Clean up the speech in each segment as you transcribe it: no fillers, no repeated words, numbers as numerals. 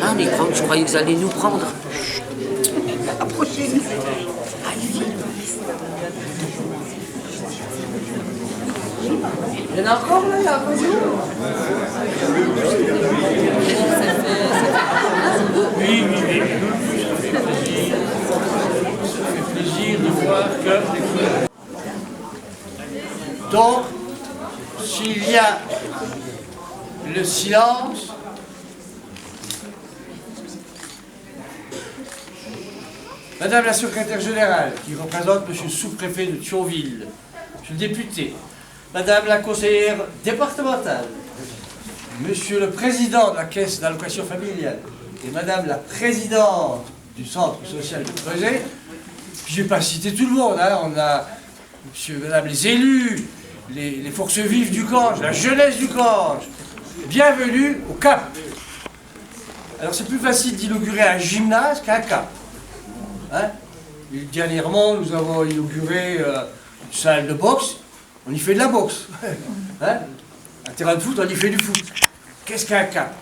Ah, mais prendre, je croyais que vous allez nous prendre. Approchez-nous. Allez-y. Il y en a encore là, il y a un jour. Oui. Ça fait plaisir de voir que... Donc, s'il y a le silence, Madame la secrétaire générale, qui représente Monsieur le sous-préfet de Thionville, Monsieur le député, Madame la conseillère départementale, Monsieur le président de la caisse d'allocation familiale et Madame la présidente du centre social de Creuset, je ne vais pas citer tout le monde, hein, on a Monsieur, Madame les élus, les forces vives du Cange, la jeunesse du Cange, bienvenue au CAP. Alors c'est plus facile d'inaugurer un gymnase qu'un CAP. Hein? Dernièrement, nous avons inauguré une salle de boxe, on y fait de la boxe. Hein? Un terrain de foot, on y fait du foot. Qu'est-ce qu'un CAP?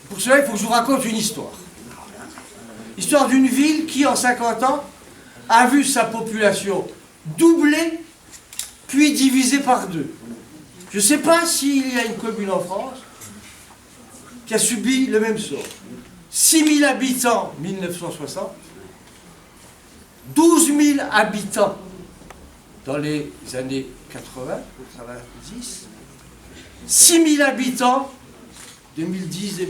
Pour cela, il faut que je vous raconte une histoire. Histoire d'une ville qui, en 50 ans, a vu sa population doubler, puis divisée par 2. Je ne sais pas s'il y a une commune en France qui a subi le même sort. 6 000 habitants en 1960, 12 000 habitants dans les années 80, 90, 6 000 habitants 2010-2015.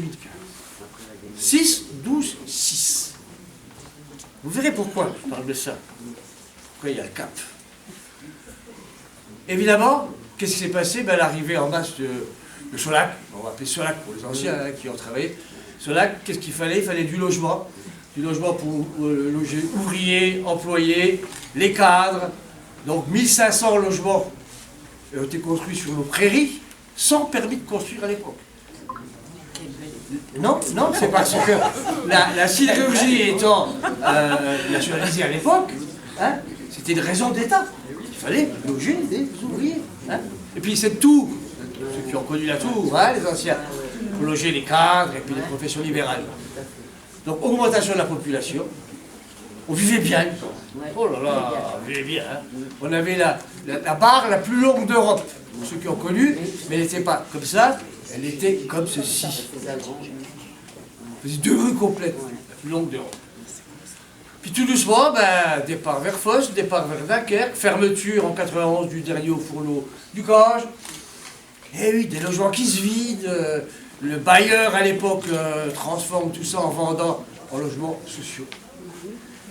6, 12, 6. Vous verrez pourquoi je parle de ça. Pourquoi il y a le CAP. Évidemment, qu'est-ce qui s'est passé? L'arrivée en masse de Solac, on va appeler Solac pour les anciens qui ont travaillé. Solac, qu'est-ce qu'il fallait? Il fallait du logement. Du logement pour loger ouvriers, employés, les cadres. Donc 1500 logements ont été construits sur nos prairies, sans permis de construire à l'époque. Non, c'est parce que la sidérurgie étant nationalisée à l'époque, hein, c'était une raison d'État. Il fallait loger des ouvriers. Hein. Et puis c'est tout, ceux qui ont connu la tour, hein, les anciens, pour loger les cadres et puis les professions libérales. Donc augmentation de la population, on vivait bien. Oh là là, on vivait bien. Hein. On avait la barre la plus longue d'Europe, pour ceux qui ont connu, mais elle n'était pas comme ça, elle était comme ceci. Faisait 2 rues complètes, la plus longue d'Europe. Puis tout doucement, départ vers Fos, départ vers Dunkerque, fermeture en 91 du dernier au fourneau du Cange. Et oui, des logements qui se vident. Le bailleur à l'époque transforme tout ça en vendant en logements sociaux.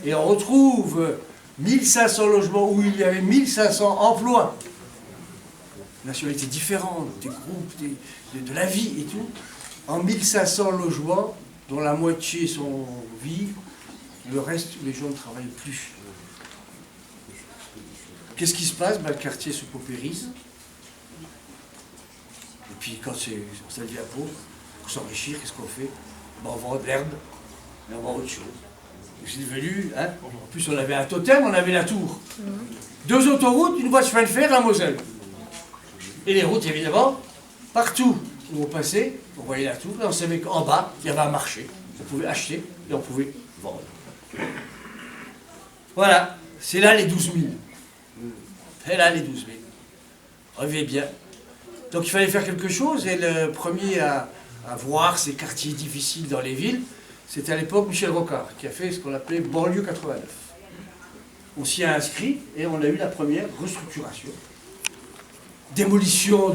Et on retrouve 1500 logements où il y avait 1500 emplois. Nationalités différentes, des groupes, de la vie et tout. En 1500 logements, dont la moitié sont vides, le reste, les gens ne travaillent plus. Qu'est-ce qui se passe? Le quartier se paupérise. Et puis quand ça devient pauvre, pour s'enrichir, qu'est-ce qu'on fait? On vend de l'herbe, mais on vend autre chose. C'est devenu, hein? En plus on avait un totem, on avait la tour. 2 autoroutes, une voie de chemin de fer, la Moselle. Et les routes, évidemment, partout où on passait, on voyait la tour, et on savait qu'en bas, il y avait un marché. On pouvait acheter et on pouvait vendre. Voilà, c'est là les 12 000. C'est là les 12 000. Rêvez bien. Donc il fallait faire quelque chose, et le premier à voir ces quartiers difficiles dans les villes, c'était à l'époque Michel Rocard, qui a fait ce qu'on appelait banlieue 89. On s'y a inscrit, et on a eu la première restructuration. Démolition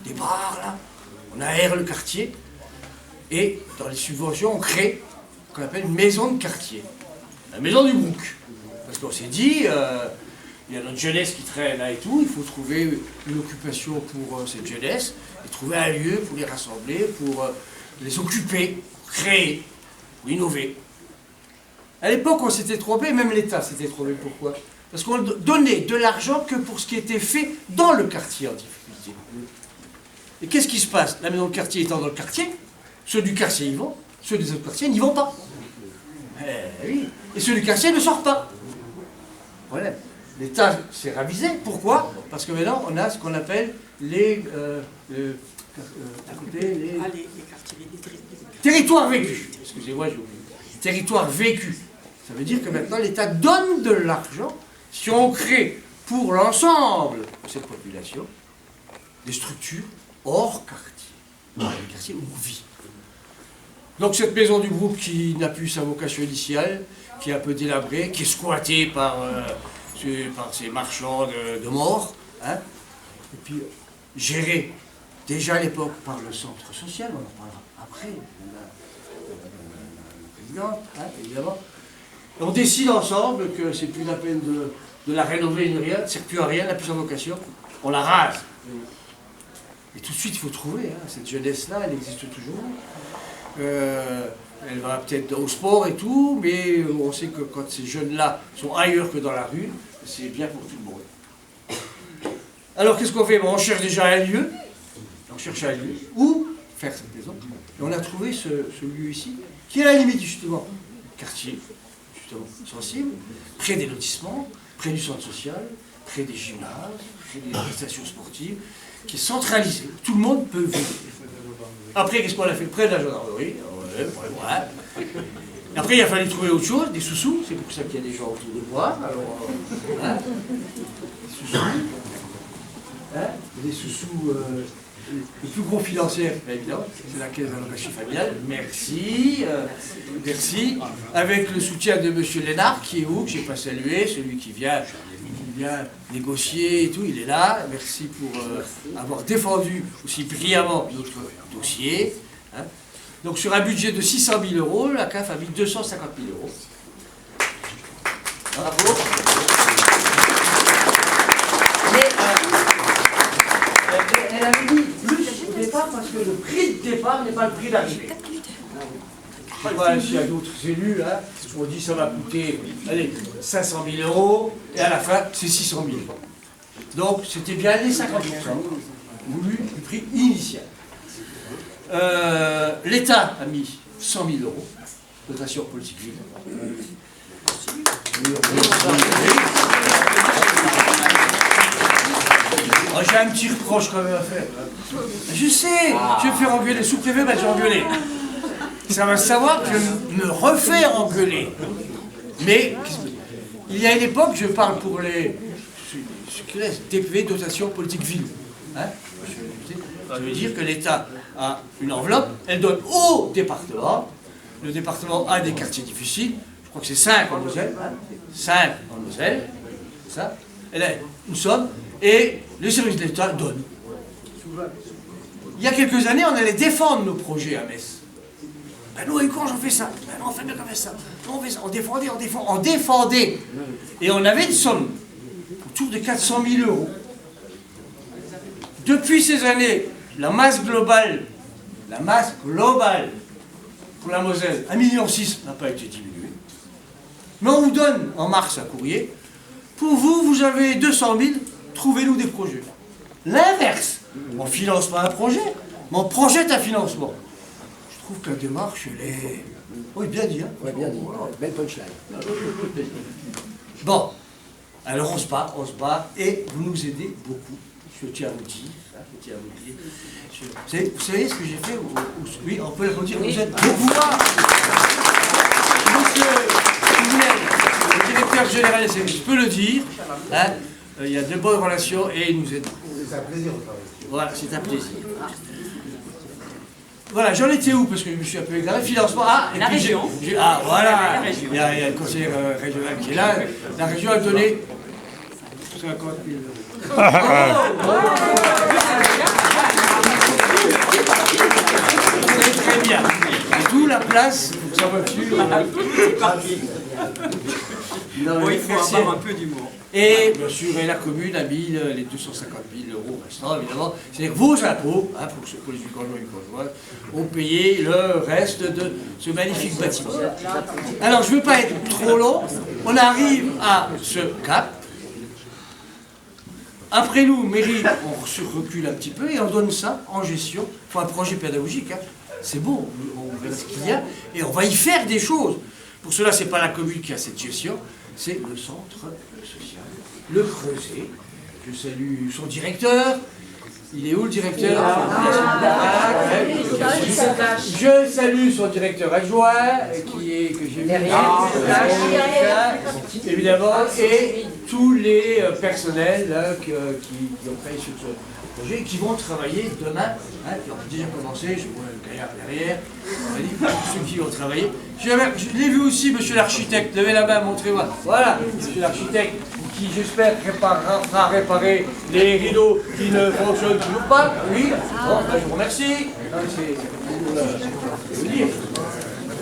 des bars, là. On aère le quartier, et dans les subventions, on crée ce qu'on appelle une maison de quartier. La maison du Brook. Parce qu'on s'est dit, il y a notre jeunesse qui traîne là et tout, il faut trouver une occupation pour cette jeunesse, et trouver un lieu pour les rassembler, pour les occuper, pour créer, pour innover. À l'époque, on s'était trompé, même l'État s'était trompé. Pourquoi? Parce qu'on donnait de l'argent que pour ce qui était fait dans le quartier en difficulté. Et qu'est-ce qui se passe? La maison de quartier étant dans le quartier, ceux du quartier y vont, ceux des autres quartiers n'y vont pas. Oui. Et ceux du quartier ne sortent pas. Voilà. L'État s'est ravisé. Pourquoi? Parce que maintenant, on a ce qu'on appelle les à côté, les territoires vécus. Excusez-moi, j'ai oublié. Territoires vécus. Ça veut dire que maintenant l'État donne de l'argent si on crée pour l'ensemble de cette population des structures hors quartier, les quartiers où on vit. Donc cette maison du groupe qui n'a plus sa vocation initiale, qui est un peu délabrée, qui est squattée par ces marchands de mort, hein, et puis gérée déjà à l'époque par le centre social, on en parlera après, la présidente, hein, évidemment. On décide ensemble que c'est plus la peine de la rénover, ni rien, ça ne sert plus à rien, elle n'a plus sa vocation, on la rase. Et tout de suite, il faut trouver, hein, cette jeunesse-là, elle existe toujours. Elle va peut-être au sport et tout, mais on sait que quand ces jeunes-là sont ailleurs que dans la rue, c'est bien pour tout le monde. Alors qu'est-ce qu'on fait? Bon, on cherche déjà un lieu, où faire cette maison. Et on a trouvé ce lieu ici, qui est à la limite justement quartier, justement sensible, près des lotissements, près du centre social, près des gymnases, près des stations sportives, qui est centralisé. Tout le monde peut vivre. Après, qu'est-ce qu'on a fait? Près de la gendarmerie. Ouais. Après, il a fallu trouver autre chose, des sous-sous. C'est pour ça qu'il y a des gens autour de moi. Alors, hein, des sous-sous. Hein, des sous-sous. Le plus gros financier, évidemment, c'est la caisse d'allocation familiale. Merci. Merci. Avec le soutien de M. Lénard, qui est où, que je n'ai pas salué, celui qui vient négocier et tout, il est là. Merci pour avoir défendu aussi brillamment notre dossier. Hein. Donc sur un budget de 600 000 €, la CAF a mis 250 000 €. Bravo. Mais elle avait dit plus au départ parce que le prix de départ n'est pas le prix d'arrivée. Je ne sais pas s'il y a d'autres élus, hein, on dit ça va coûter, allez, 500 000 € et à la fin c'est 600 000 €. Donc c'était bien les 50% voulu du prix initial. L'État a mis 100 000 €, dotation politique ville. Oh, j'ai un petit reproche quand même à faire. Je sais, je vais me faire engueuler. Sous-préfet m'a déjà engueulé. Ça va savoir que je me refais engueuler. Mais il y a une époque, je parle pour les DPV, dotation politique ville. Hein, ça veut dire que l'État a une enveloppe, elle donne au département. Le département a des quartiers difficiles, je crois que c'est 5 en Moselle. 5 en Moselle, ça. Elle a une somme, et les services de l'État donnent. Il y a quelques années, on allait défendre nos projets à Metz. Ben nous, et quand j'en fais ça? Ben non, on fait bien comme ça. On fait ça. On défendait. Et on avait une somme autour de 400 000 €. Depuis ces années, la masse globale pour la Moselle, 1,6 million n'a pas été diminuée. Mais on vous donne en mars un courrier. Pour vous, vous avez 200 000, trouvez-nous des projets. L'inverse, on ne finance pas un projet, mais on projette un financement. Je trouve que la démarche, elle est... Oui, bien dit, hein? Oui, bien dit. Belle punchline. Bon, alors on se bat, et vous nous aidez beaucoup. Je tiens à vous dire. Vous savez ce que j'ai fait? Oui, on peut le redire, oui. Vous êtes beaucoup. Monsieur le directeur général des services, je peux le dire. Hein, il y a de bonnes relations et il nous aide. C'est un plaisir de travailler. Voilà, c'est un plaisir. Voilà, j'en étais où? Parce que je me suis un peu égaré. Financement. Ah, et la puis région. Ah, voilà. Il y a le conseiller régional qui est là. La région a donné 50 000 €. C'est très bien. Et d'où la place pour sa voiture. C'est parti. Non, Il faut avoir un peu d'humour. Et bien sûr, la commune a mis les 250 000 € restants, évidemment. C'est-à-dire que vos impôts, hein, pour les conjoints et conjointes, ont payé le reste de ce magnifique bâtiment. Alors, je ne veux pas être trop long. On arrive à ce cap. Après nous, mairie, on se recule un petit peu et on donne ça en gestion. Il faut un projet pédagogique. Hein. C'est beau, on verra ce qu'il y a. Et on va y faire des choses. Pour cela, ce n'est pas la commune qui a cette gestion, c'est le centre social, le Creuset. Je salue son directeur, Il est où le directeur? Je salue son directeur adjoint, que j'ai vu évidemment, et tous les personnels là, qui ont travaillé sur ce projet, qui vont travailler demain, qui ont déjà commencé, je vois le gaillard derrière, ceux qui ont travaillé. Je l'ai vu aussi, monsieur l'architecte, levez la main, montrez-moi. Voilà, monsieur l'architecte, qui j'espère fera réparer les rideaux qui ne fonctionnent toujours pas. Oui, bon, je vous remercie. Je veux dire,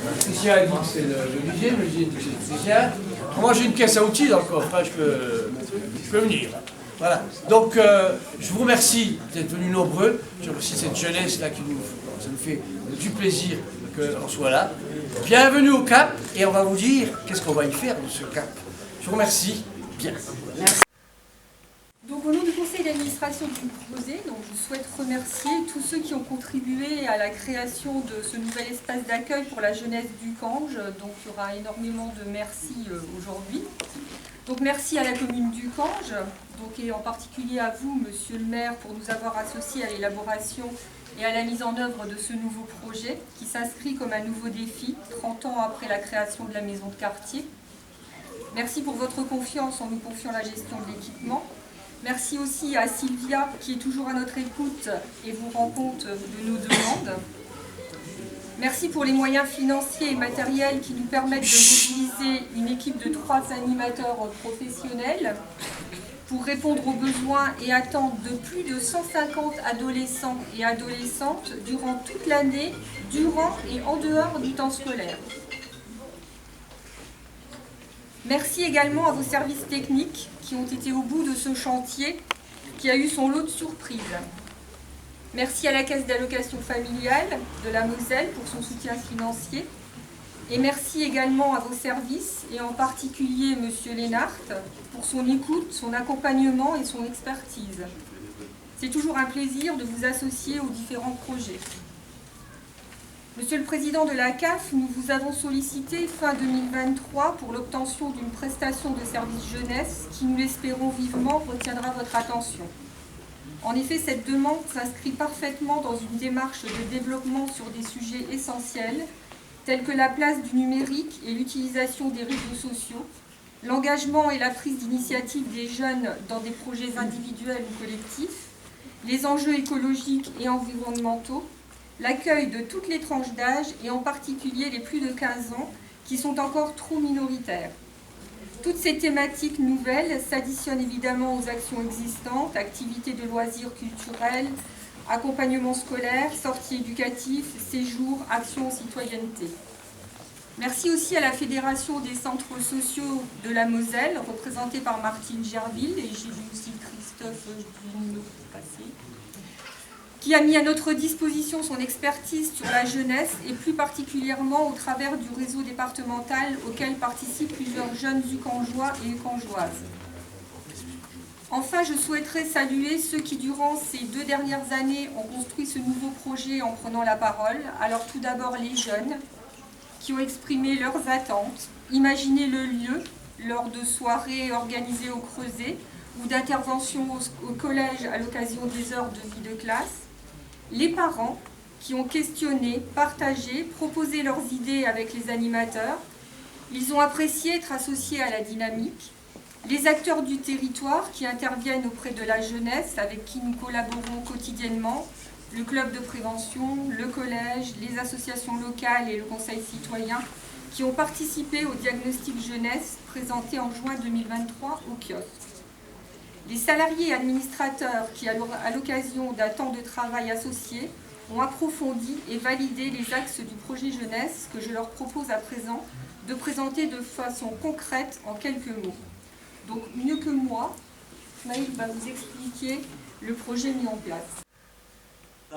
Patricia a dit que c'est le musée dit que c'est Patricia. Moi j'ai une caisse à outils dans le coffre, je peux venir. Voilà, donc je vous remercie d'être venus nombreux. Je remercie cette jeunesse là ça nous fait du plaisir qu'on soit là. Bienvenue au CAP et on va vous dire qu'est-ce qu'on va y faire de ce CAP. Je vous remercie. Bien. Merci. Donc au nom du conseil d'administration du projet, je souhaite remercier tous ceux qui ont contribué à la création de ce nouvel espace d'accueil pour la jeunesse du Cange. Donc il y aura énormément de merci aujourd'hui. Donc merci à la commune du Cange, et en particulier à vous, monsieur le maire, pour nous avoir associés à l'élaboration et à la mise en œuvre de ce nouveau projet qui s'inscrit comme un nouveau défi 30 ans après la création de la maison de quartier. Merci pour votre confiance en nous confiant la gestion de l'équipement. Merci aussi à Sylvia qui est toujours à notre écoute et vous rend compte de nos demandes. Merci pour les moyens financiers et matériels qui nous permettent de mobiliser une équipe de 3 animateurs professionnels pour répondre aux besoins et attentes de plus de 150 adolescents et adolescentes durant toute l'année, durant et en dehors du temps scolaire. Merci également à vos services techniques qui ont été au bout de ce chantier qui a eu son lot de surprises. Merci à la Caisse d'allocation familiale de la Moselle pour son soutien financier. Et merci également à vos services, et en particulier M. Lénart, pour son écoute, son accompagnement et son expertise. C'est toujours un plaisir de vous associer aux différents projets. Monsieur le Président de la CAF, nous vous avons sollicité fin 2023 pour l'obtention d'une prestation de service jeunesse qui, nous l'espérons vivement, retiendra votre attention. En effet, cette demande s'inscrit parfaitement dans une démarche de développement sur des sujets essentiels, tels que la place du numérique et l'utilisation des réseaux sociaux, l'engagement et la prise d'initiative des jeunes dans des projets individuels ou collectifs, les enjeux écologiques et environnementaux, l'accueil de toutes les tranches d'âge et en particulier les plus de 15 ans qui sont encore trop minoritaires. Toutes ces thématiques nouvelles s'additionnent évidemment aux actions existantes, activités de loisirs culturels, accompagnement scolaire, sorties éducatives, séjours, actions citoyenneté. Merci aussi à la Fédération des centres sociaux de la Moselle, représentée par Martine Gerville, et j'ai vu aussi Christophe Duno passer, qui a mis à notre disposition son expertise sur la jeunesse et plus particulièrement au travers du réseau départemental auquel participent plusieurs jeunes ucangeois et ucangeoises. Enfin, je souhaiterais saluer ceux qui, durant ces 2 dernières années, ont construit ce nouveau projet en prenant la parole. Alors tout d'abord les jeunes, qui ont exprimé leurs attentes, imaginé le lieu lors de soirées organisées au Creuset ou d'interventions au collège à l'occasion des heures de vie de classe. Les parents qui ont questionné, partagé, proposé leurs idées avec les animateurs. Ils ont apprécié être associés à la dynamique. Les acteurs du territoire qui interviennent auprès de la jeunesse, avec qui nous collaborons quotidiennement, le club de prévention, le collège, les associations locales et le conseil citoyen, qui ont participé au diagnostic jeunesse présenté en juin 2023 au kiosque. Les salariés et administrateurs qui, à l'occasion d'un temps de travail associé, ont approfondi et validé les axes du projet jeunesse que je leur propose à présent de présenter de façon concrète en quelques mots. Donc, mieux que moi, Maïl va vous expliquer le projet mis en place.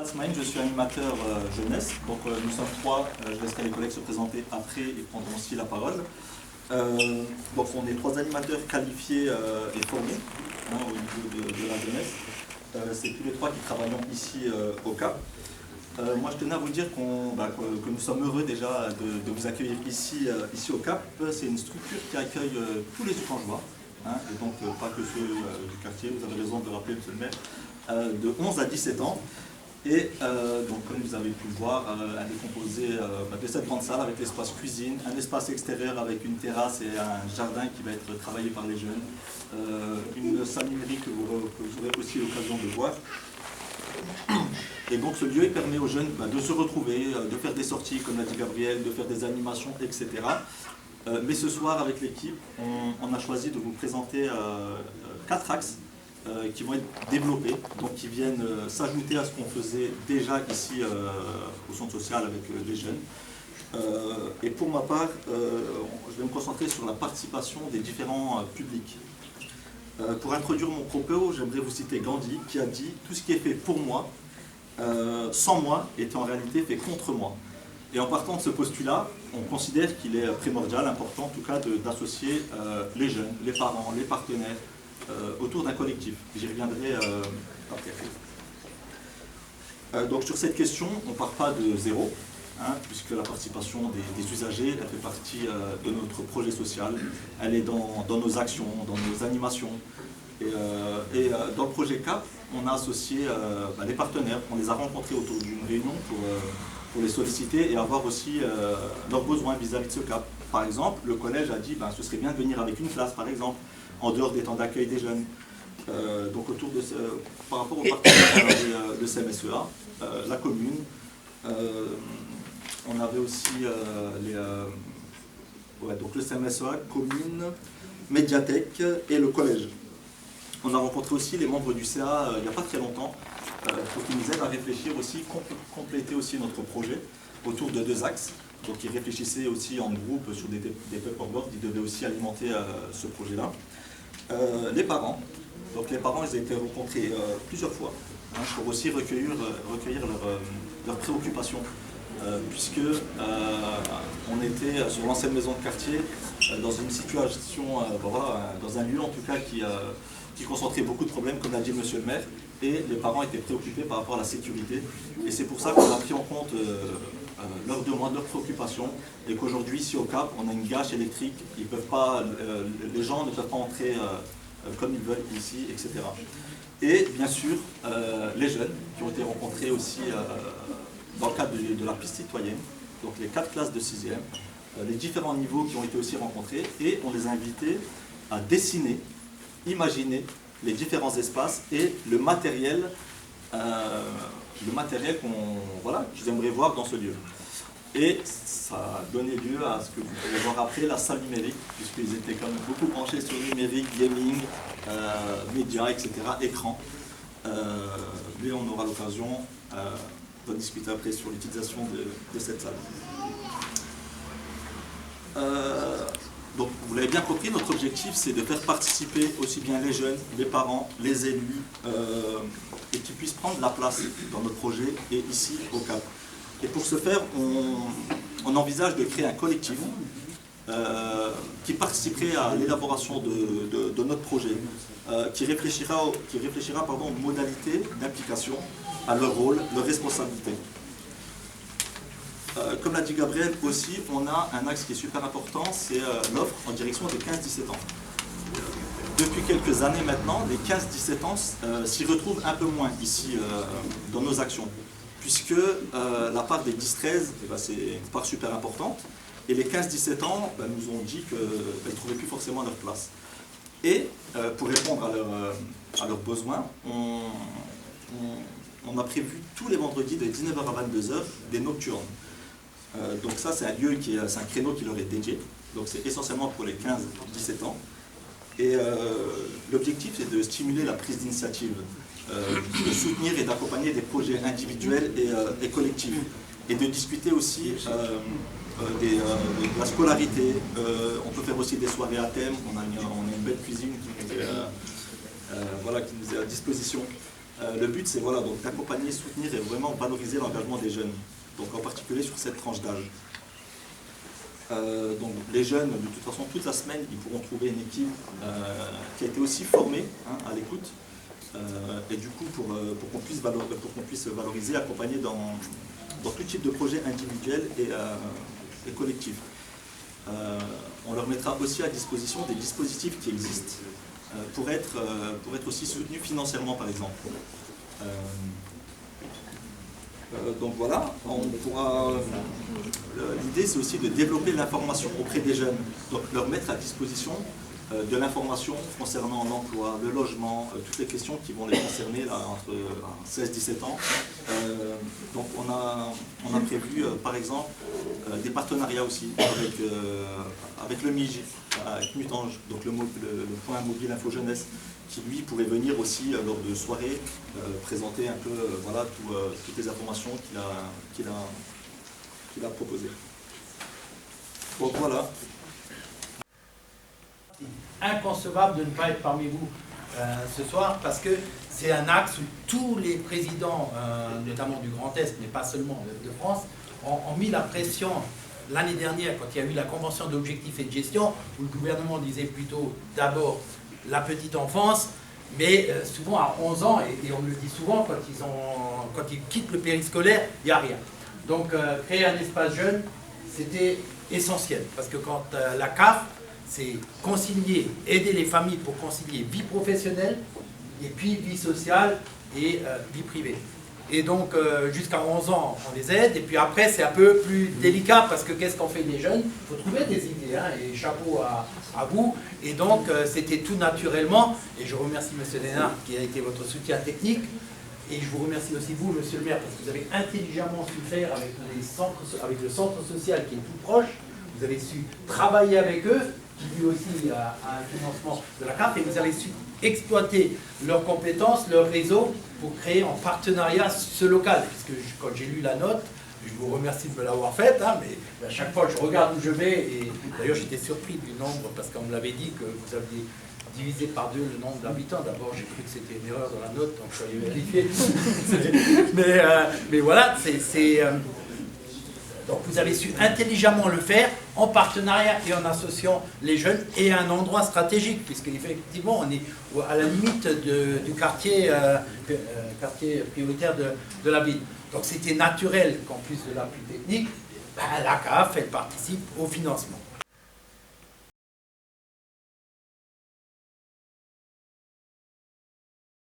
Smaïl, je suis animateur jeunesse, donc nous sommes 3, je laisserai les collègues se présenter après et prendront aussi la parole. Donc on est 3 animateurs qualifiés et formés au niveau de la jeunesse. C'est tous les 3 qui travaillons ici au CAP. Moi je tenais à vous dire que nous sommes heureux déjà de vous accueillir ici au CAP. C'est une structure qui accueille tous les ucangeois, et donc pas que ceux du quartier, vous avez raison de le rappeler, monsieur le maire. de 11 à 17 ans. Et donc, comme vous avez pu le voir, elle est composée de cette grande salle avec l'espace cuisine, un espace extérieur avec une terrasse et un jardin qui va être travaillé par les jeunes, une salle numérique que vous aurez aussi l'occasion de voir. Et donc ce lieu permet aux jeunes de se retrouver, de faire des sorties, comme l'a dit Gabriel, de faire des animations, etc. Mais ce soir, avec l'équipe, on a choisi de vous présenter 4 axes qui vont être développés, donc qui viennent s'ajouter à ce qu'on faisait déjà ici au centre social avec les jeunes. Et pour ma part, je vais me concentrer sur la participation des différents publics. Pour introduire mon propos, j'aimerais vous citer Gandhi qui a dit « Tout ce qui est fait pour moi, sans moi, est en réalité fait contre moi ». Et en partant de ce postulat, on considère qu'il est primordial, important en tout cas, d'associer les jeunes, les parents, les partenaires autour d'un collectif. J'y reviendrai après. Donc sur cette question, on ne part pas de zéro, puisque la participation des usagers, elle fait partie de notre projet social, elle est dans nos actions, dans nos animations. Et dans le projet CAP, on a associé les partenaires, on les a rencontrés autour d'une réunion pour les solliciter et avoir aussi leurs besoins vis-à-vis de ce CAP. Par exemple, le collège a dit ce serait bien de venir avec une classe, par exemple, en dehors des temps d'accueil des jeunes. Donc autour de par rapport aux partenaires, le CMSEA, la commune, on avait aussi donc le CMSEA, commune, médiathèque et le collège. On a rencontré aussi les membres du CA il n'y a pas très longtemps pour qu'ils nous aident à réfléchir aussi, compléter aussi notre projet autour de 2 axes. Donc ils réfléchissaient aussi en groupe sur des paperboards, ils devaient aussi alimenter ce projet-là. Les parents, donc les parents ils ont été rencontrés plusieurs fois pour aussi recueillir leurs préoccupations. Puisque on était sur l'ancienne maison de quartier dans une situation, dans un lieu en tout cas qui concentrait beaucoup de problèmes, comme l'a dit monsieur le maire, et les parents étaient préoccupés par rapport à la sécurité. Et c'est pour ça qu'on a pris en compte leurs demandes, leurs préoccupations, et qu'aujourd'hui, ici au Cap, on a une gâche électrique, les gens ne peuvent pas entrer comme ils veulent ici, etc. Et bien sûr, les jeunes qui ont été rencontrés aussi dans le cadre de la piste citoyenne, donc les 4 classes de 6e, les différents niveaux qui ont été aussi rencontrés, et on les a invités à dessiner, imaginer les différents espaces et le matériel qu'ils aimeraient voir dans ce lieu. Et ça a donné lieu à ce que vous pouvez voir après, la salle numérique, puisqu'ils étaient quand même beaucoup penchés sur le numérique, gaming, médias, etc., écran. Mais on aura l'occasion de discuter après sur l'utilisation de cette salle. Donc vous l'avez bien compris, notre objectif c'est de faire participer aussi bien les jeunes, les parents, les élus, et qu'ils puissent prendre la place dans notre projet et ici au Cap. Et pour ce faire, on envisage de créer un collectif qui participerait à l'élaboration de notre projet, qui réfléchira aux modalités d'implication, à leur rôle, leurs responsabilités. Comme l'a dit Gabriel aussi, on a un axe qui est super important, c'est l'offre en direction des 15-17 ans. Depuis quelques années maintenant, les 15-17 ans s'y retrouvent un peu moins ici dans nos actions, puisque la part des 10-13, c'est une part super importante, et les 15-17 ans nous ont dit qu'elles ne trouvaient plus forcément leur place. Et pour répondre à leurs besoins, on a prévu tous les vendredis de 19h à 22h des nocturnes. Donc ça c'est un lieu c'est un créneau qui leur est dédié, donc c'est essentiellement pour les 15-17 ans. Et l'objectif c'est de stimuler la prise d'initiative, de soutenir et d'accompagner des projets individuels et collectifs, et de discuter aussi de la scolarité. On peut faire aussi des soirées à thème, on a une belle cuisine qui nous est à disposition. Le but c'est donc d'accompagner, soutenir et vraiment valoriser l'engagement des jeunes, donc en particulier sur cette tranche d'âge. Donc les jeunes, de toute façon, toute la semaine, ils pourront trouver une équipe qui a été aussi formée à l'écoute, et du coup pour qu'on puisse valoriser, accompagner dans tout type de projet individuel et collectif. On leur mettra aussi à disposition des dispositifs qui existent pour être aussi soutenus financièrement, par exemple. Donc voilà, l'idée c'est aussi de développer l'information auprès des jeunes, donc leur mettre à disposition de l'information concernant l'emploi, le logement, toutes les questions qui vont les concerner là, entre 16 et 17 ans. Donc on a prévu par exemple des partenariats aussi avec le MIJ, avec Mutange, donc le point mobile info jeunesse, qui lui pourrait venir aussi lors de soirées présenter un peu voilà, toutes les informations qu'il a proposées. Donc voilà. Inconcevable de ne pas être parmi vous ce soir, parce que c'est un axe où tous les présidents, notamment du Grand Est, mais pas seulement de France, ont mis la pression l'année dernière, quand il y a eu la convention d'objectifs et de gestion, où le gouvernement disait plutôt d'abord la petite enfance, mais souvent à 11 ans, et on me le dit souvent, quand ils quittent le périscolaire, il n'y a rien. Donc créer un espace jeune, c'était essentiel, parce que quand la CAF, c'est concilier, aider les familles pour concilier vie professionnelle, et puis vie sociale et vie privée. Et donc, jusqu'à 11 ans, on les aide. Et puis après, c'est un peu plus délicat parce que qu'est-ce qu'on fait des jeunes? Il faut trouver des idées, hein, et chapeau à vous. Et donc, c'était tout naturellement. Et je remercie M. Lénard qui a été votre soutien technique. Et je vous remercie aussi vous, M. le maire, parce que vous avez intelligemment su faire avec le centre social qui est tout proche. Vous avez su travailler avec eux, qui lui aussi a un financement de la CAF, et vous avez su exploiter leurs compétences, leur réseau, pour créer en partenariat ce local. Parce que quand j'ai lu la note, je vous remercie de me l'avoir faite, hein, mais à chaque fois je regarde où je vais, et d'ailleurs j'étais surpris du nombre, parce qu'on me l'avait dit que vous aviez divisé par 2 le nombre d'habitants. D'abord j'ai cru que c'était une erreur dans la note, donc je suis allé vérifier. mais voilà, donc vous avez su intelligemment le faire en partenariat et en associant les jeunes et à un endroit stratégique, puisqu'effectivement on est à la limite du quartier prioritaire de la ville. Donc c'était naturel qu'en plus de l'appui technique, la CAF elle participe au financement.